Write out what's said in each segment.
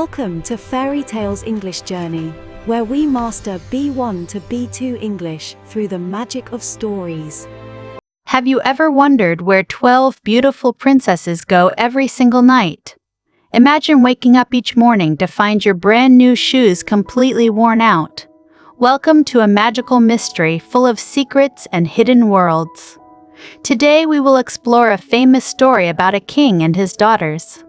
Welcome to Fairy Tales English Journey, where we master B1 to B2 English through the magic of stories. Have you ever wondered where 12 beautiful princesses go every single night? Imagine waking up each morning to find your brand new shoes completely worn out. Welcome to a magical mystery full of secrets and hidden worlds. Today we will explore a famous story about a king and his daughters.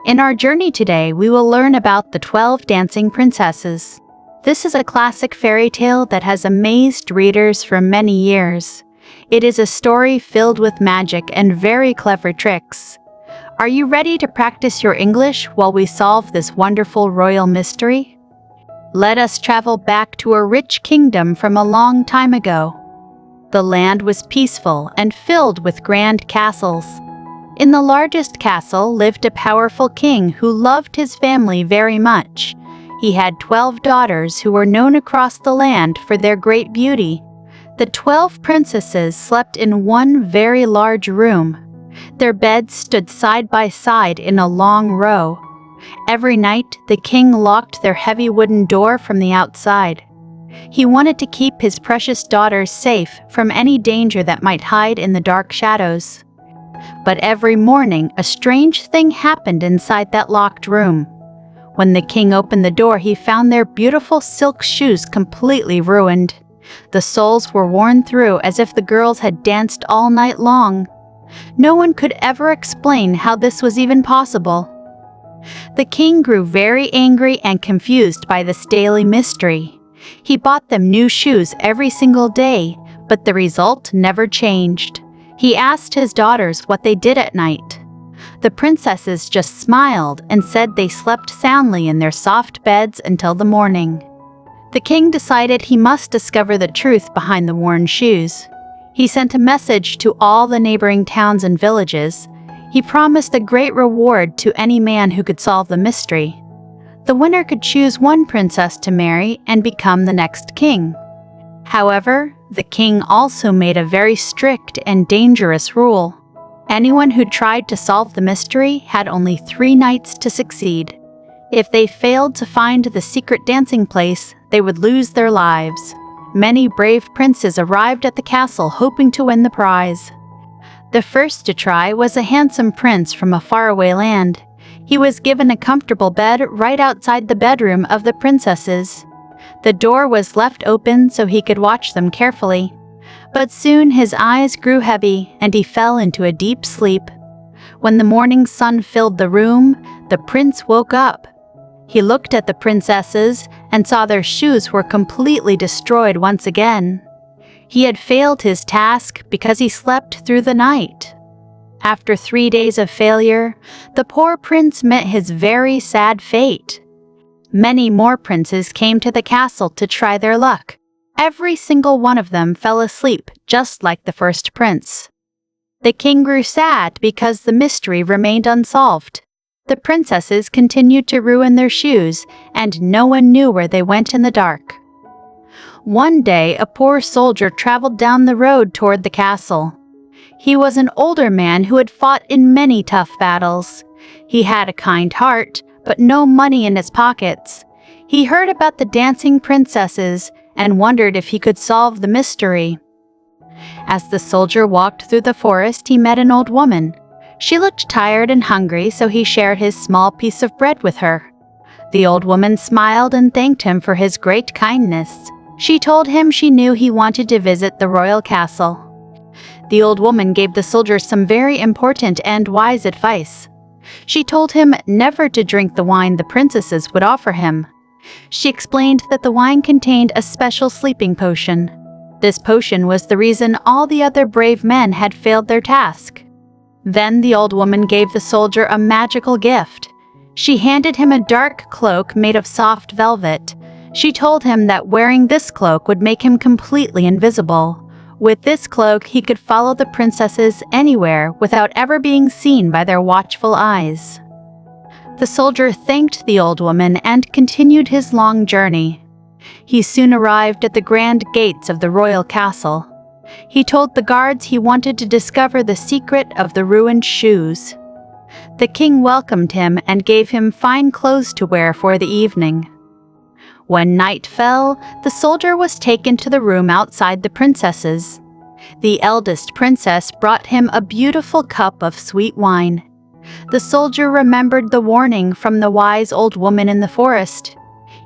In our journey today, we will learn about the 12 dancing princesses. This is a classic fairy tale that has amazed readers for many years. It is a story filled with magic and very clever tricks. Are you ready to practice your English while we solve this wonderful royal mystery? Let us travel back to a rich kingdom from a long time ago. The land was peaceful and filled with grand castles. In the largest castle lived a powerful king who loved his family very much. He had 12 daughters who were known across the land for their great beauty. The 12 princesses slept in one very large room. Their beds stood side by side in a long row. Every night, the king locked their heavy wooden door from the outside. He wanted to keep his precious daughters safe from any danger that might hide in the dark shadows. But every morning, a strange thing happened inside that locked room. When the king opened the door, he found their beautiful silk shoes completely ruined. The soles were worn through as if the girls had danced all night long. No one could ever explain how this was even possible. The king grew very angry and confused by this daily mystery. He bought them new shoes every single day, but the result never changed. He asked his daughters what they did at night. The princesses just smiled and said they slept soundly in their soft beds until the morning. The king decided he must discover the truth behind the worn shoes. He sent a message to all the neighboring towns and villages. He promised a great reward to any man who could solve the mystery. The winner could choose one princess to marry and become the next king. However, the king also made a very strict and dangerous rule. Anyone who tried to solve the mystery had only 3 nights to succeed. If they failed to find the secret dancing place, they would lose their lives. Many brave princes arrived at the castle hoping to win the prize. The first to try was a handsome prince from a faraway land. He was given a comfortable bed right outside the bedroom of the princesses. The door was left open so he could watch them carefully. But soon his eyes grew heavy and he fell into a deep sleep. When the morning sun filled the room, the prince woke up. He looked at the princesses and saw their shoes were completely destroyed once again. He had failed his task because he slept through the night. After 3 days of failure, the poor prince met his very sad fate. Many more princes came to the castle to try their luck. Every single one of them fell asleep, just like the first prince. The king grew sad because the mystery remained unsolved. The princesses continued to ruin their shoes, and no one knew where they went in the dark. One day, a poor soldier traveled down the road toward the castle. He was an older man who had fought in many tough battles. He had a kind heart, but no money in his pockets. He heard about the dancing princesses and wondered if he could solve the mystery. As the soldier walked through the forest, he met an old woman. She looked tired and hungry, so he shared his small piece of bread with her. The old woman smiled and thanked him for his great kindness. She told him she knew he wanted to visit the royal castle. The old woman gave the soldier some very important and wise advice. She told him never to drink the wine the princesses would offer him. She explained that the wine contained a special sleeping potion. This potion was the reason all the other brave men had failed their task. Then the old woman gave the soldier a magical gift. She handed him a dark cloak made of soft velvet. She told him that wearing this cloak would make him completely invisible. With this cloak, he could follow the princesses anywhere without ever being seen by their watchful eyes. The soldier thanked the old woman and continued his long journey. He soon arrived at the grand gates of the royal castle. He told the guards he wanted to discover the secret of the ruined shoes. The king welcomed him and gave him fine clothes to wear for the evening. When night fell, the soldier was taken to the room outside the princesses. The eldest princess brought him a beautiful cup of sweet wine. The soldier remembered the warning from the wise old woman in the forest.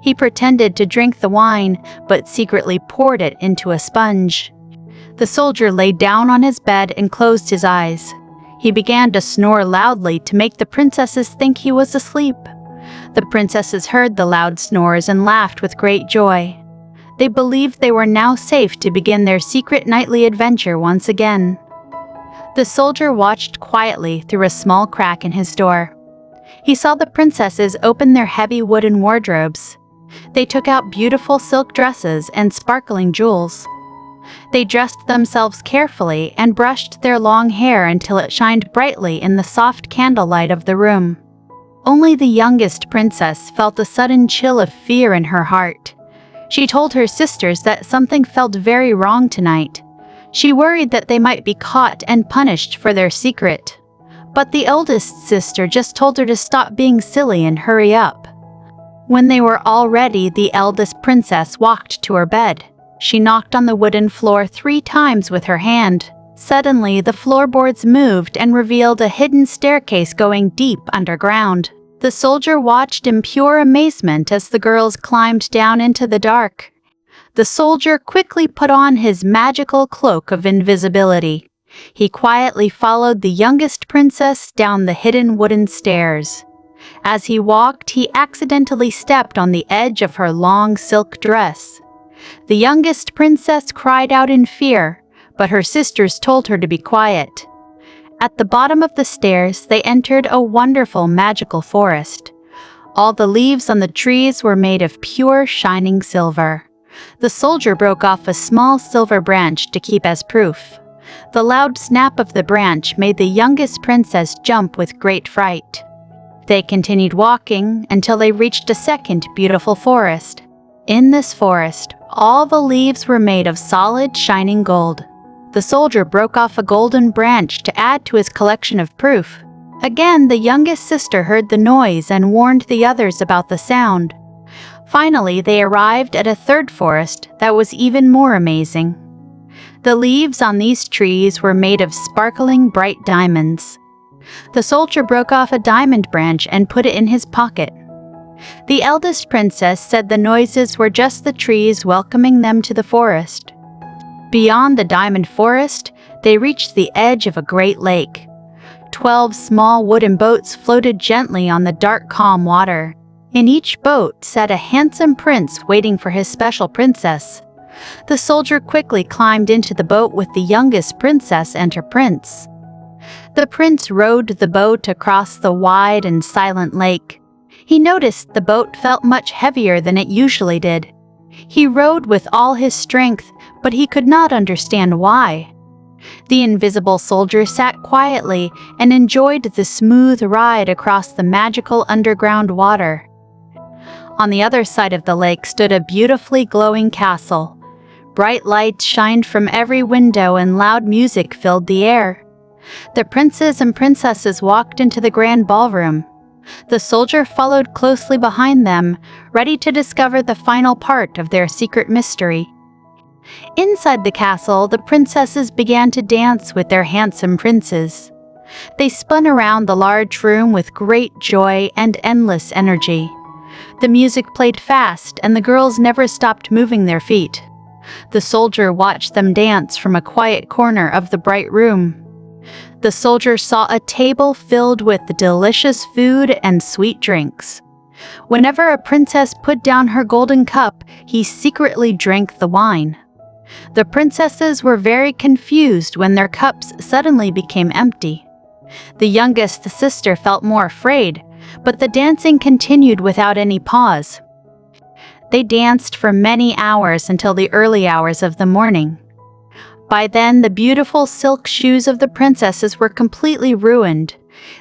He pretended to drink the wine, but secretly poured it into a sponge. The soldier lay down on his bed and closed his eyes. He began to snore loudly to make the princesses think he was asleep. The princesses heard the loud snores and laughed with great joy. They believed they were now safe to begin their secret nightly adventure once again. The soldier watched quietly through a small crack in his door. He saw the princesses open their heavy wooden wardrobes. They took out beautiful silk dresses and sparkling jewels. They dressed themselves carefully and brushed their long hair until it shined brightly in the soft candlelight of the room. Only the youngest princess felt a sudden chill of fear in her heart. She told her sisters that something felt very wrong tonight. She worried that they might be caught and punished for their secret. But the eldest sister just told her to stop being silly and hurry up. When they were all ready, the eldest princess walked to her bed. She knocked on the wooden floor 3 times with her hand. Suddenly, the floorboards moved and revealed a hidden staircase going deep underground. The soldier watched in pure amazement as the girls climbed down into the dark. The soldier quickly put on his magical cloak of invisibility. He quietly followed the youngest princess down the hidden wooden stairs. As he walked, he accidentally stepped on the edge of her long silk dress. The youngest princess cried out in fear, but her sisters told her to be quiet. At the bottom of the stairs, they entered a wonderful magical forest. All the leaves on the trees were made of pure shining silver. The soldier broke off a small silver branch to keep as proof. The loud snap of the branch made the youngest princess jump with great fright. They continued walking until they reached a second beautiful forest. In this forest, all the leaves were made of solid, shining gold. The soldier broke off a golden branch to add to his collection of proof. Again, the youngest sister heard the noise and warned the others about the sound. Finally, they arrived at a third forest that was even more amazing. The leaves on these trees were made of sparkling bright diamonds. The soldier broke off a diamond branch and put it in his pocket. The eldest princess said the noises were just the trees welcoming them to the forest. Beyond the diamond forest, they reached the edge of a great lake. 12 small wooden boats floated gently on the dark, calm water. In each boat sat a handsome prince waiting for his special princess. The soldier quickly climbed into the boat with the youngest princess and her prince. The prince rowed the boat across the wide and silent lake. He noticed the boat felt much heavier than it usually did. He rowed with all his strength, but he could not understand why. The invisible soldier sat quietly and enjoyed the smooth ride across the magical underground water. On the other side of the lake stood a beautifully glowing castle. Bright lights shined from every window and loud music filled the air. The princes and princesses walked into the grand ballroom. The soldier followed closely behind them, ready to discover the final part of their secret mystery. Inside the castle, the princesses began to dance with their handsome princes. They spun around the large room with great joy and endless energy. The music played fast, and the girls never stopped moving their feet. The soldier watched them dance from a quiet corner of the bright room. The soldier saw a table filled with delicious food and sweet drinks. Whenever a princess put down her golden cup, he secretly drank the wine. The princesses were very confused when their cups suddenly became empty. The youngest sister felt more afraid, but the dancing continued without any pause. They danced for many hours until the early hours of the morning. By then, the beautiful silk shoes of the princesses were completely ruined.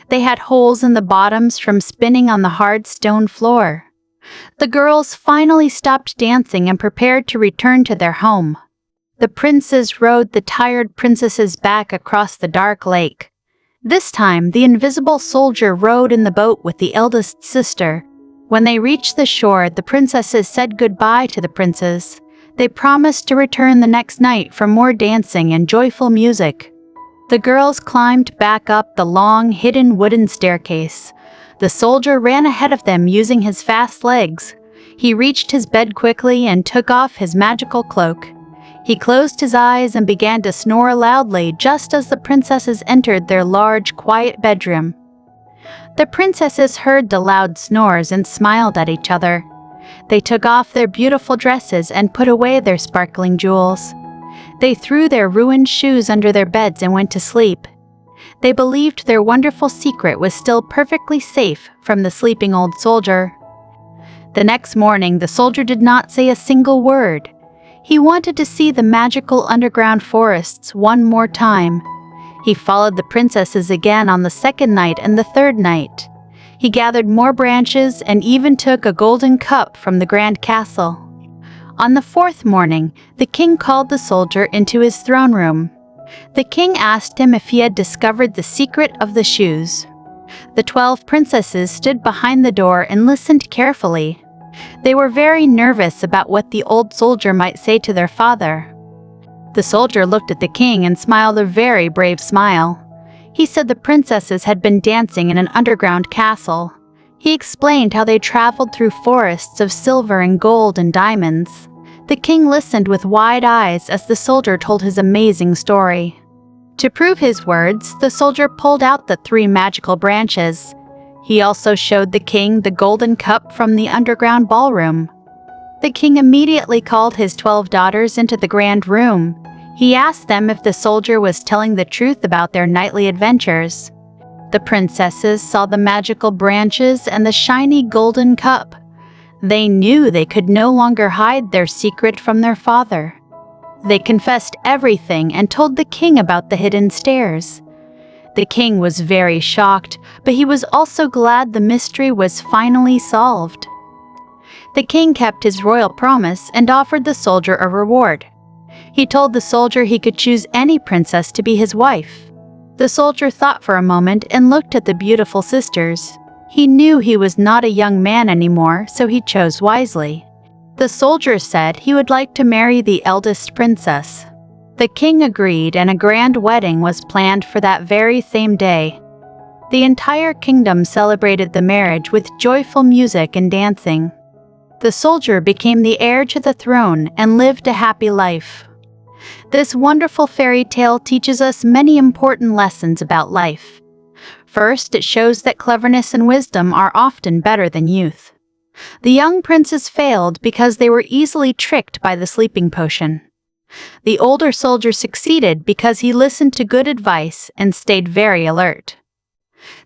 They had holes in the bottoms from spinning on the hard stone floor. The girls finally stopped dancing and prepared to return to their home. The princes rowed the tired princesses back across the dark lake. This time, the invisible soldier rowed in the boat with the eldest sister. When they reached the shore, the princesses said goodbye to the princes. They promised to return the next night for more dancing and joyful music. The girls climbed back up the long, hidden wooden staircase. The soldier ran ahead of them using his fast legs. He reached his bed quickly and took off his magical cloak. He closed his eyes and began to snore loudly just as the princesses entered their large, quiet bedroom. The princesses heard the loud snores and smiled at each other. They took off their beautiful dresses and put away their sparkling jewels. They threw their ruined shoes under their beds and went to sleep. They believed their wonderful secret was still perfectly safe from the sleeping old soldier. The next morning, the soldier did not say a single word. He wanted to see the magical underground forests one more time. He followed the princesses again on the second night and the third night. He gathered more branches and even took a golden cup from the grand castle. On the fourth morning, the king called the soldier into his throne room. The king asked him if he had discovered the secret of the shoes. The 12 princesses stood behind the door and listened carefully. They were very nervous about what the old soldier might say to their father. The soldier looked at the king and smiled a very brave smile. He said the princesses had been dancing in an underground castle. He explained how they traveled through forests of silver and gold and diamonds. The king listened with wide eyes as the soldier told his amazing story. To prove his words, the soldier pulled out the 3 magical branches. He also showed the king the golden cup from the underground ballroom. The king immediately called his 12 daughters into the grand room. He asked them if the soldier was telling the truth about their nightly adventures. The princesses saw the magical branches and the shiny golden cup. They knew they could no longer hide their secret from their father. They confessed everything and told the king about the hidden stairs. The king was very shocked, but he was also glad the mystery was finally solved. The king kept his royal promise and offered the soldier a reward. He told the soldier he could choose any princess to be his wife. The soldier thought for a moment and looked at the beautiful sisters. He knew he was not a young man anymore, so he chose wisely. The soldier said he would like to marry the eldest princess. The king agreed, and a grand wedding was planned for that very same day. The entire kingdom celebrated the marriage with joyful music and dancing. The soldier became the heir to the throne and lived a happy life. This wonderful fairy tale teaches us many important lessons about life. First, it shows that cleverness and wisdom are often better than youth. The young princes failed because they were easily tricked by the sleeping potion. The older soldier succeeded because he listened to good advice and stayed very alert.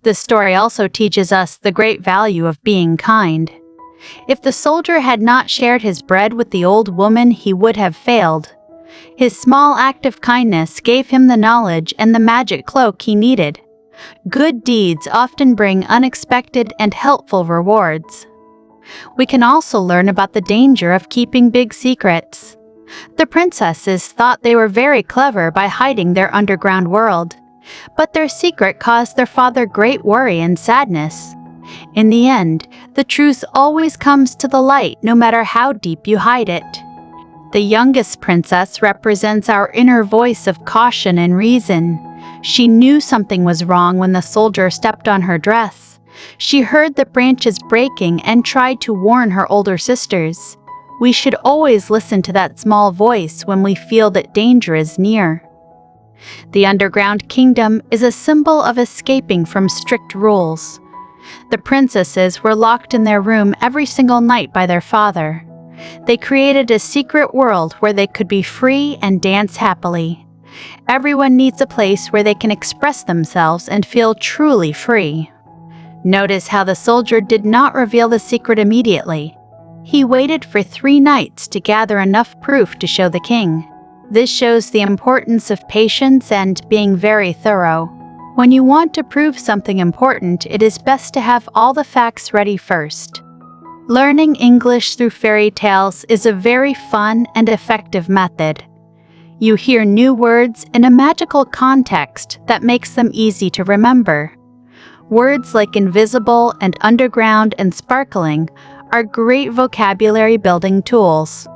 The story also teaches us the great value of being kind. If the soldier had not shared his bread with the old woman, he would have failed. His small act of kindness gave him the knowledge and the magic cloak he needed. Good deeds often bring unexpected and helpful rewards. We can also learn about the danger of keeping big secrets. The princesses thought they were very clever by hiding their underground world, but their secret caused their father great worry and sadness. In the end, the truth always comes to the light no matter how deep you hide it. The youngest princess represents our inner voice of caution and reason. She knew something was wrong when the soldier stepped on her dress. She heard the branches breaking and tried to warn her older sisters. We should always listen to that small voice when we feel that danger is near. The underground kingdom is a symbol of escaping from strict rules. The princesses were locked in their room every single night by their father. They created a secret world where they could be free and dance happily. Everyone needs a place where they can express themselves and feel truly free. Notice how the soldier did not reveal the secret immediately. He waited for 3 nights to gather enough proof to show the king. This shows the importance of patience and being very thorough. When you want to prove something important, it is best to have all the facts ready first. Learning English through fairy tales is a very fun and effective method. You hear new words in a magical context that makes them easy to remember. Words like invisible and underground and sparkling are great vocabulary building tools.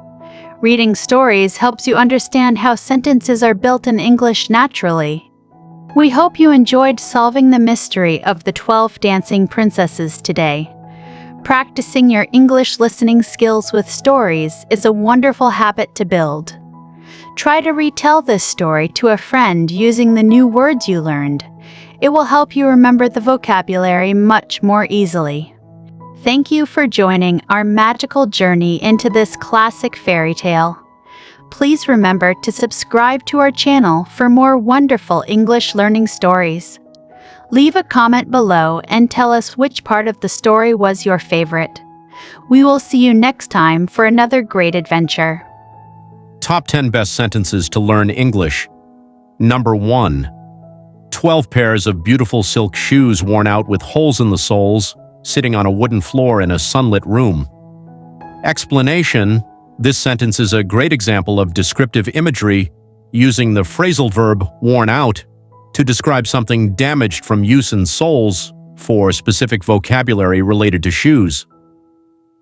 Reading stories helps you understand how sentences are built in English naturally. We hope you enjoyed solving the mystery of the 12 dancing princesses today. Practicing your English listening skills with stories is a wonderful habit to build. Try to retell this story to a friend using the new words you learned. It will help you remember the vocabulary much more easily. Thank you for joining our magical journey into this classic fairy tale. Please remember to subscribe to our channel for more wonderful English learning stories. Leave a comment below and tell us which part of the story was your favorite. We will see you next time for another great adventure. Top 10 best sentences to learn English. Number 1. 12 pairs of beautiful silk shoes worn out with holes in the soles, sitting on a wooden floor in a sunlit room. Explanation: this sentence is a great example of descriptive imagery using the phrasal verb worn out to describe something damaged from use in soles for specific vocabulary related to shoes.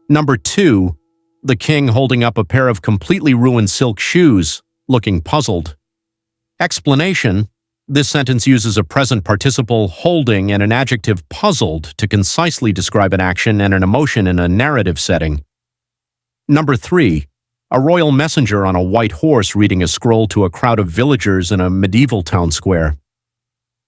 Number 2. The king holding up a pair of completely ruined silk shoes, looking puzzled. Explanation: this sentence uses a present participle holding and an adjective puzzled to concisely describe an action and an emotion in a narrative setting. Number 3. A royal messenger on a white horse reading a scroll to a crowd of villagers in a medieval town square.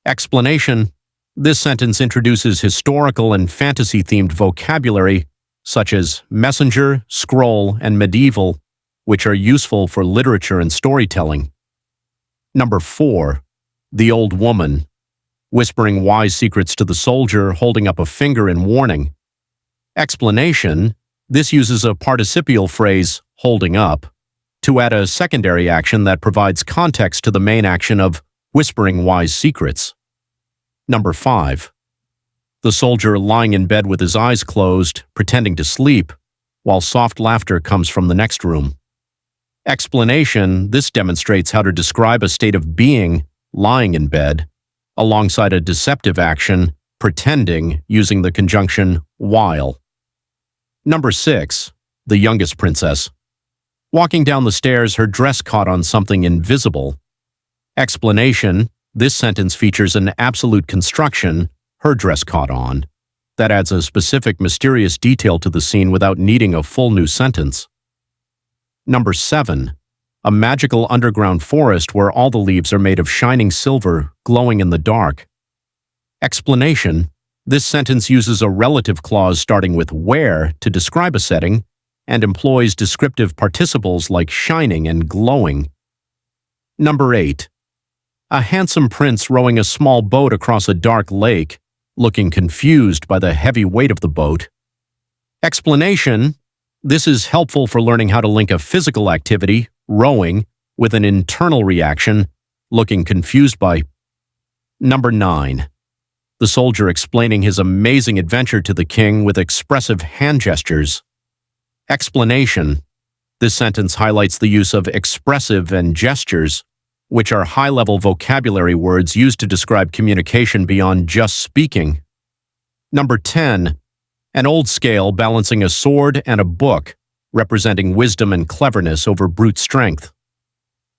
Explanation: this sentence introduces historical and fantasy-themed vocabulary such as messenger, scroll, and medieval, which are useful for literature and storytelling. Number 4. The old woman, whispering wise secrets to the soldier, holding up a finger in warning. Explanation: this uses a participial phrase, holding up, to add a secondary action that provides context to the main action of whispering wise secrets. Number 5. The soldier lying in bed with his eyes closed, pretending to sleep, while soft laughter comes from the next room. Explanation: this demonstrates how to describe a state of being, lying in bed, alongside a deceptive action, pretending, using the conjunction while. Number 6. The youngest princess. Walking down the stairs, her dress caught on something invisible. Explanation: this sentence features an absolute construction, her dress caught on, that adds a specific mysterious detail to the scene without needing a full new sentence. Number 7. A magical underground forest where all the leaves are made of shining silver, glowing in the dark. Explanation: this sentence uses a relative clause starting with where to describe a setting and employs descriptive participles like shining and glowing. Number 8. A handsome prince rowing a small boat across a dark lake, looking confused by the heavy weight of the boat. Explanation: this is helpful for learning how to link a physical activity, rowing, with an internal reaction, looking confused by. Number 9. The soldier explaining his amazing adventure to the king with expressive hand gestures. Explanation: this sentence highlights the use of expressive and gestures, which are high-level vocabulary words used to describe communication beyond just speaking. Number 10. An old scale balancing a sword and a book, representing wisdom and cleverness over brute strength.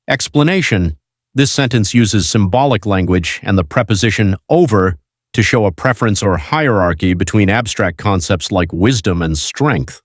Explanation: this sentence uses symbolic language and the preposition over to show a preference or hierarchy between abstract concepts like wisdom and strength.